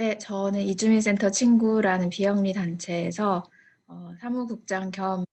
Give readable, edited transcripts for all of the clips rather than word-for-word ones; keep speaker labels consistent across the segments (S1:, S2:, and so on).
S1: 네, 저는 이주민센터 친구라는 비영리 단체에서 사무국장 겸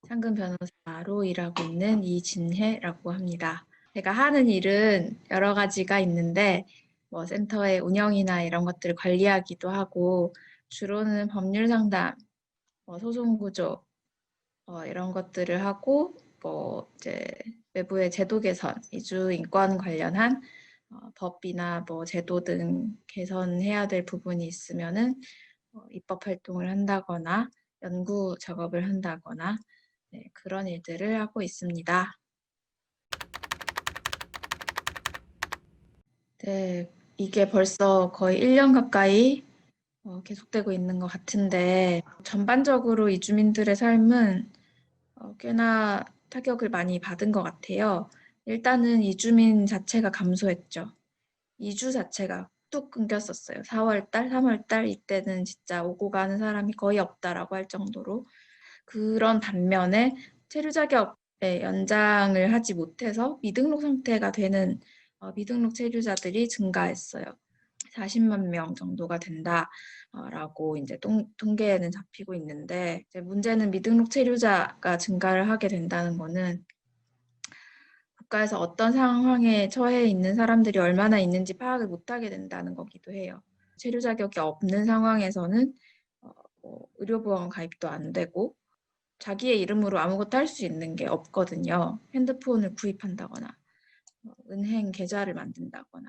S1: 상근 변호사로 일하고 있는 이진혜라고 합니다. 제가 하는 일은 여러 가지가 있는데 뭐 센터의 운영이나 이런 것들을 관리하기도 하고 주로는 법률 상담, 소송 구조 이런 것들을 하고 뭐 이제 외부의 제도 개선, 이주 인권 관련한 법이나 뭐 제도 등 개선해야 될 부분이 있으면은 입법 활동을 한다거나 연구 작업을 한다거나 네, 그런 일들을 하고 있습니다. 네, 이게 벌써 거의 1년 가까이 계속되고 있는 것 같은데 전반적으로 이주민들의 삶은 꽤나 타격을 많이 받은 것 같아요. 일단은 이주민 자체가 감소했죠. 이주 자체가 뚝 끊겼었어요. 4월달, 3월달 이때는 진짜 오고 가는 사람이 거의 없다라고 할 정도로. 그런 반면에 체류 자격의 연장을 하지 못해서 미등록 상태가 되는 미등록 체류자들이 증가했어요. 40만 명 정도가 된다라고 이제 통계에는 잡히고 있는데 이제 문제는 미등록 체류자가 증가를 하게 된다는 거는 국가에서 어떤 상황에 처해 있는 사람들이 얼마나 있는지 파악을 못하게 된다는 거기도 해요. 체류 자격이 없는 상황에서는 의료보험 가입도 안 되고 자기의 이름으로 아무것도 할 수 있는 게 없거든요. 핸드폰을 구입한다거나 은행 계좌를 만든다거나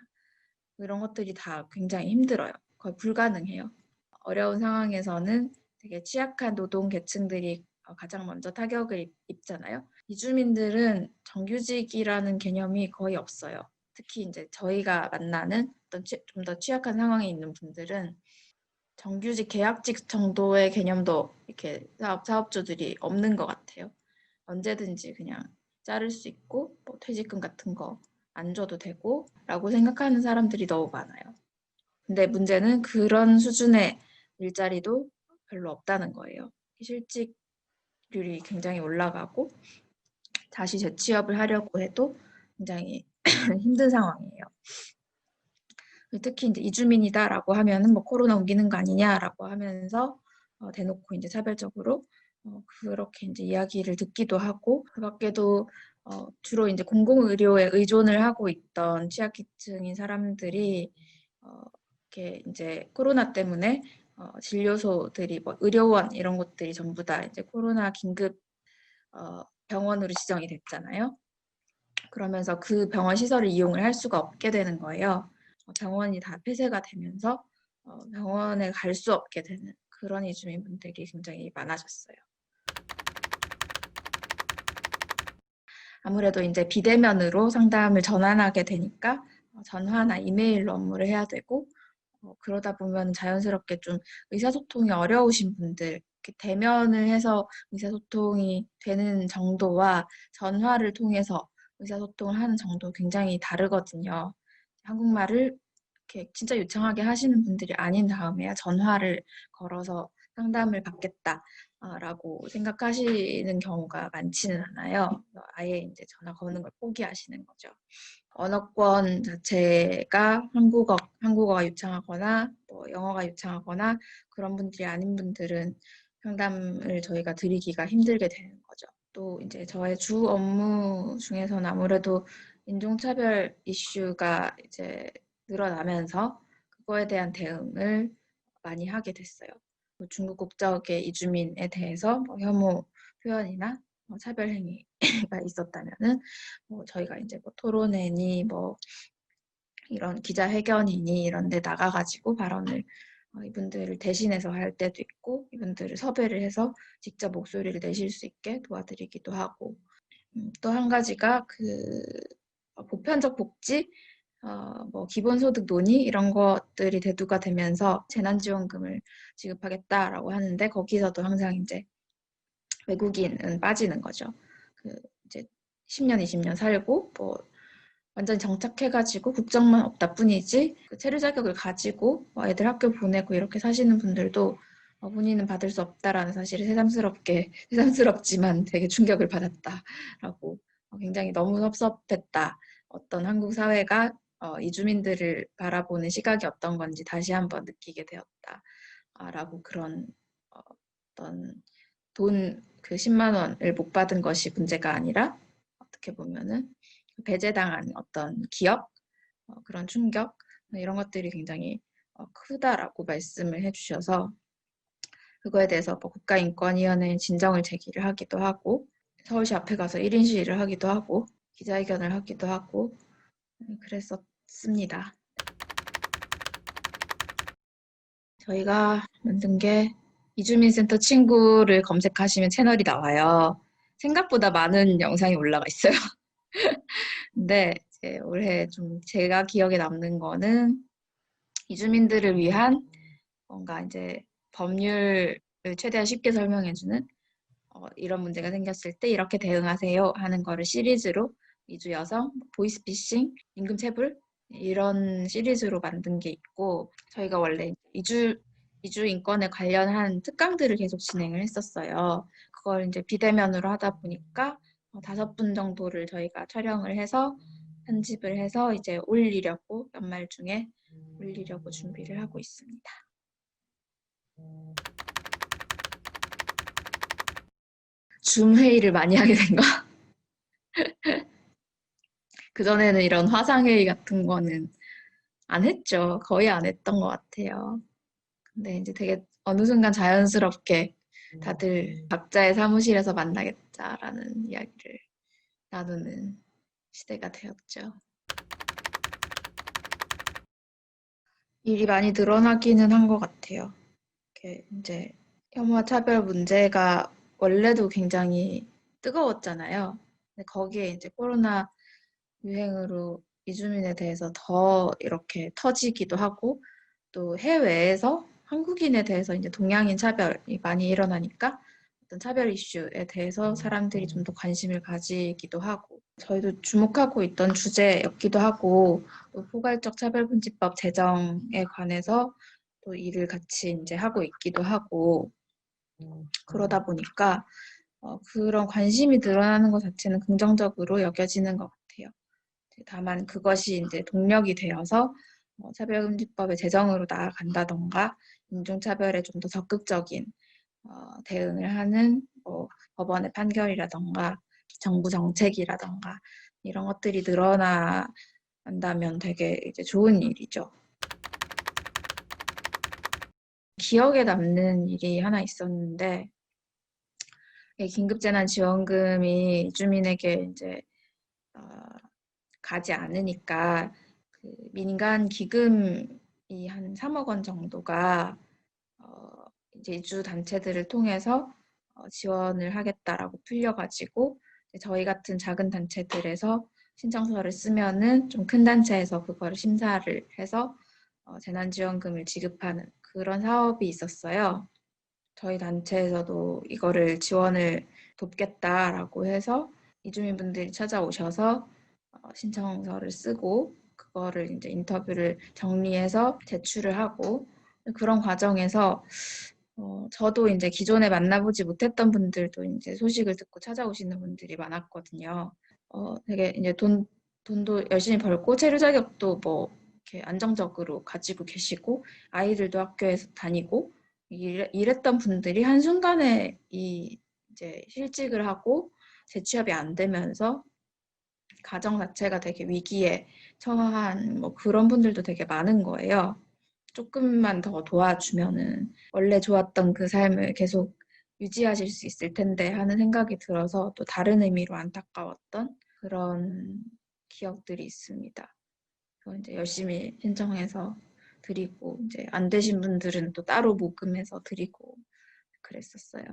S1: 이런 것들이 다 굉장히 힘들어요. 거의 불가능해요. 어려운 상황에서는 되게 취약한 노동 계층들이 가장 먼저 타격을 입잖아요. 이주민들은 정규직이라는 개념이 거의 없어요. 특히 이제 저희가 만나는 어떤 좀 더 취약한 상황에 있는 분들은 정규직 계약직 정도의 개념도 이렇게 사업주들이 없는 것 같아요. 언제든지 그냥 자를 수 있고 뭐 퇴직금 같은 거 안 줘도 되고 라고 생각하는 사람들이 너무 많아요. 근데 문제는 그런 수준의 일자리도 별로 없다는 거예요. 실직률이 굉장히 올라가고 다시 재취업을 하려고 해도 굉장히 힘든 상황이에요. 특히 이제 이주민이다라고 하면은 뭐 코로나 옮기는 거 아니냐라고 하면서 대놓고 이제 차별적으로 그렇게 이제 이야기를 듣기도 하고 그 밖에도 주로 이제 공공의료에 의존을 하고 있던 취약계층인 사람들이 이렇게 이제 코로나 때문에 진료소들이 뭐 의료원 이런 곳들이 전부 다 이제 코로나 긴급 병원으로 지정이 됐잖아요. 그러면서 그 병원 시설을 이용을 할 수가 없게 되는 거예요. 병원이 다 폐쇄가 되면서 병원에 갈 수 없게 되는 그런 이주민분들이 굉장히 많아졌어요. 아무래도 이제 비대면으로 상담을 전환하게 되니까 전화나 이메일로 업무를 해야 되고 그러다 보면 자연스럽게 좀 의사소통이 어려우신 분들, 대면을 해서 의사소통이 되는 정도와 전화를 통해서 의사소통을 하는 정도 굉장히 다르거든요. 한국말을 이렇게 진짜 유창하게 하시는 분들이 아닌 다음에야 전화를 걸어서 상담을 받겠다라고 생각하시는 경우가 많지는 않아요. 아예 이제 전화 거는 걸 포기하시는 거죠. 언어권 자체가 한국어가 유창하거나 뭐 영어가 유창하거나 그런 분들이 아닌 분들은 상담을 저희가 드리기가 힘들게 되는 거죠. 또 이제 저의 주 업무 중에서는 아무래도 인종차별 이슈가 이제 늘어나면서 그거에 대한 대응을 많이 하게 됐어요. 중국 국적의 이주민에 대해서 뭐 혐오 표현이나 차별 행위가 있었다면은 저희가 이제 뭐 토론회니 뭐 이런 기자회견이니 이런 데 나가가지고 발언을 이분들을 대신해서 할 때도 있고 이분들을 섭외를 해서 직접 목소리를 내실 수 있게 도와드리기도 하고 또 한 가지가 그 보편적 복지 뭐 기본소득 논의 이런 것들이 대두가 되면서 재난지원금을 지급하겠다라고 하는데 거기서도 항상 이제 외국인은 빠지는 거죠. 그 이제 10년, 20년 살고 뭐 완전히 정착해가지고 국적만 없다 뿐이지 그 체류 자격을 가지고 애들 학교 보내고 이렇게 사시는 분들도 본인은 받을 수 없다라는 사실을 새삼스럽지만 되게 충격을 받았다라고 굉장히 너무 섭섭했다. 어떤 한국 사회가 이주민들을 바라보는 시각이 어떤 건지 다시 한번 느끼게 되었다라고 그런 어떤 그 10만 원을 못 받은 것이 문제가 아니라 어떻게 보면은 배제당한 어떤 기억, 그런 충격 이런 것들이 굉장히 크다라고 말씀을 해주셔서 그거에 대해서 뭐 국가인권위원회에 진정을 제기를 하기도 하고 서울시 앞에 가서 1인 시위를 하기도 하고 기자회견을 하기도 하고 그랬었습니다. 저희가 만든 게 이주민센터 친구를 검색하시면 채널이 나와요. 생각보다 많은 영상이 올라가 있어요. 근데 이제 올해 좀 제가 기억에 남는 거는 이주민들을 위한 뭔가 이제 법률을 최대한 쉽게 설명해주는 이런 문제가 생겼을 때 이렇게 대응하세요 하는 거를 시리즈로 이주 여성, 보이스피싱, 임금체불 이런 시리즈로 만든 게 있고 저희가 원래 이주 인권에 관련한 특강들을 계속 진행을 했었어요. 그걸 이제 비대면으로 하다 보니까 5분 정도를 저희가 촬영을 해서 편집을 해서 이제 올리려고 연말 중에 올리려고 준비를 하고 있습니다. 줌 회의를 많이 하게 된 거. 그전에는 이런 화상회의 같은 거는 안 했죠. 거의 안 했던 것 같아요. 근데 이제 되게 어느 순간 자연스럽게 다들 각자의 사무실에서 만나겠다라는 이야기를 나누는 시대가 되었죠. 일이 많이 늘어나기는 한 것 같아요. 이렇게 이제 혐오와 차별 문제가 원래도 굉장히 뜨거웠잖아요. 근데 거기에 이제 코로나 유행으로 이주민에 대해서 더 이렇게 터지기도 하고 또 해외에서 한국인에 대해서 이제 동양인 차별이 많이 일어나니까 어떤 차별 이슈에 대해서 사람들이 좀 더 관심을 가지기도 하고 저희도 주목하고 있던 주제였기도 하고 또 포괄적 차별금지법 제정에 관해서 또 일을 같이 이제 하고 있기도 하고 그러다 보니까 그런 관심이 늘어나는 것 자체는 긍정적으로 여겨지는 것 같아요. 다만 그것이 이제 동력이 되어서 차별금지법의 제정으로 나아간다던가 인종차별에 좀 더 적극적인 대응을 하는 법원의 판결이라던가 정부 정책이라던가 이런 것들이 늘어난다면 되게 이제 좋은 일이죠. 기억에 남는 일이 하나 있었는데 긴급재난지원금이 주민에게 이제 가지 않으니까 그 민간 기금이 한 3억 원 정도가 이제 이주 단체들을 통해서 지원을 하겠다라고 풀려가지고 저희 같은 작은 단체들에서 신청서를 쓰면은 좀 큰 단체에서 그거를 심사를 해서 재난지원금을 지급하는 그런 사업이 있었어요. 저희 단체에서도 이거를 지원을 돕겠다라고 해서 이주민분들이 찾아오셔서 신청서를 쓰고 그거를 이제 인터뷰를 정리해서 제출을 하고 그런 과정에서 저도 이제 기존에 만나보지 못했던 분들도 이제 소식을 듣고 찾아오시는 분들이 많았거든요. 되게 이제 돈도 열심히 벌고 체류 자격도 뭐 이렇게 안정적으로 가지고 계시고 아이들도 학교에서 다니고 이랬던 분들이 한순간에 이제 실직을 하고 재취업이 안 되면서 가정 자체가 되게 위기에 처한 뭐 그런 분들도 되게 많은 거예요. 조금만 더 도와주면은 원래 좋았던 그 삶을 계속 유지하실 수 있을 텐데 하는 생각이 들어서 또 다른 의미로 안타까웠던 그런 기억들이 있습니다. 그래서 이제 열심히 신청해서 드리고 이제 안 되신 분들은 또 따로 모금해서 드리고 그랬었어요.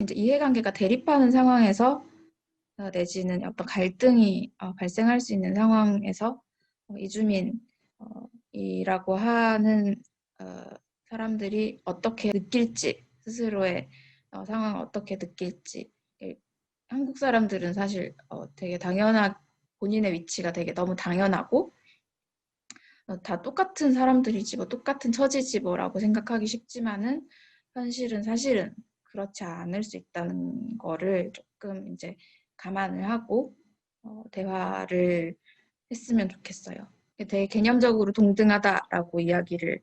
S1: 이제 이해관계가 대립하는 상황에서 내지는 어떤 갈등이 발생할 수 있는 상황에서 이주민이라고 하는 사람들이 어떻게 느낄지 스스로의 상황을 어떻게 느낄지 한국 사람들은 사실 되게 본인의 위치가 되게 너무 당연하고 다 똑같은 사람들이지 뭐 똑같은 처지지 뭐라고 생각하기 쉽지만은 현실은 사실은 그렇지 않을 수 있다는 거를 조금 이제 감안을 하고 대화를 했으면 좋겠어요. 되게 개념적으로 동등하다라고 이야기를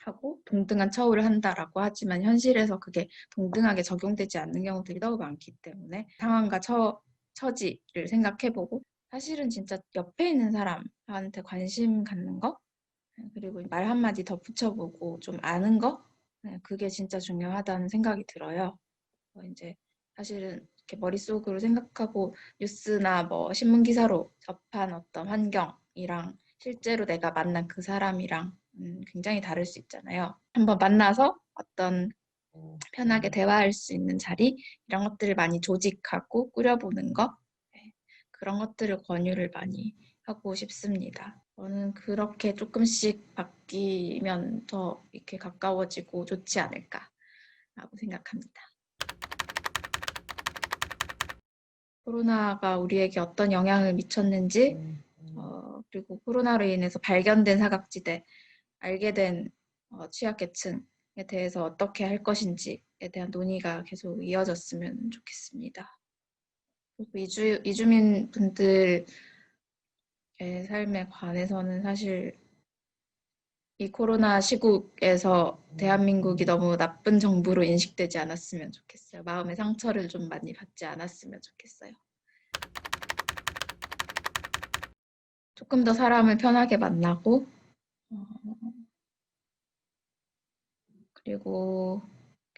S1: 하고 동등한 처우를 한다라고 하지만 현실에서 그게 동등하게 적용되지 않는 경우들이 너무 많기 때문에 상황과 처지를 생각해보고 사실은 진짜 옆에 있는 사람한테 관심 갖는 거 그리고 말 한마디 더 붙여보고 좀 아는 거 그게 진짜 중요하다는 생각이 들어요. 이제 사실은 이렇게 머릿속으로 생각하고 뉴스나 뭐 신문 기사로 접한 어떤 환경이랑 실제로 내가 만난 그 사람이랑 굉장히 다를 수 있잖아요. 한번 만나서 어떤 편하게 대화할 수 있는 자리 이런 것들을 많이 조직하고 꾸려보는 거 그런 것들을 권유를 많이 하고 싶습니다. 저는 그렇게 조금씩 바뀌면 더 이렇게 가까워지고 좋지 않을까라고 생각합니다. 코로나가 우리에게 어떤 영향을 미쳤는지, 그리고 코로나로 인해서 발견된 사각지대, 알게 된 취약계층에 대해서 어떻게 할 것인지에 대한 논의가 계속 이어졌으면 좋겠습니다. 그리고 이주민 분들의 삶에 관해서는 사실 이 코로나 시국에서 대한민국이 너무 나쁜 정부로 인식되지 않았으면 좋겠어요. 마음의 상처를 좀 많이 받지 않았으면 좋겠어요. 조금 더 사람을 편하게 만나고 그리고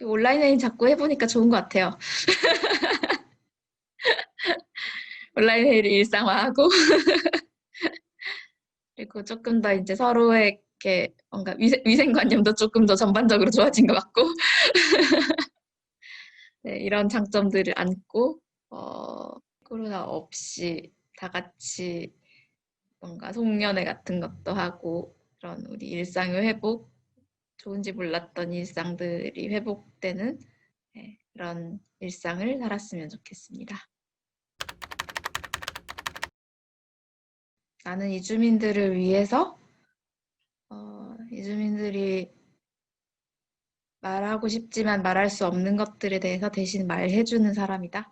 S1: 온라인 회의 자꾸 해보니까 좋은 것 같아요. 온라인 회의를 일상화하고 그리고 조금 더 이제 서로에게 뭔가 위생관념도 조금 더 전반적으로 좋아진 것 같고 네, 이런 장점들을 안고 코로나 없이 다 같이 뭔가 송년회 같은 것도 하고 그런 우리 일상의 회복, 좋은지 몰랐던 일상들이 회복되는 네, 그런 일상을 살았으면 좋겠습니다. 나는 이주민들을 위해서 이주민들이 말하고 싶지만 말할 수 없는 것들에 대해서 대신 말해주는 사람이다.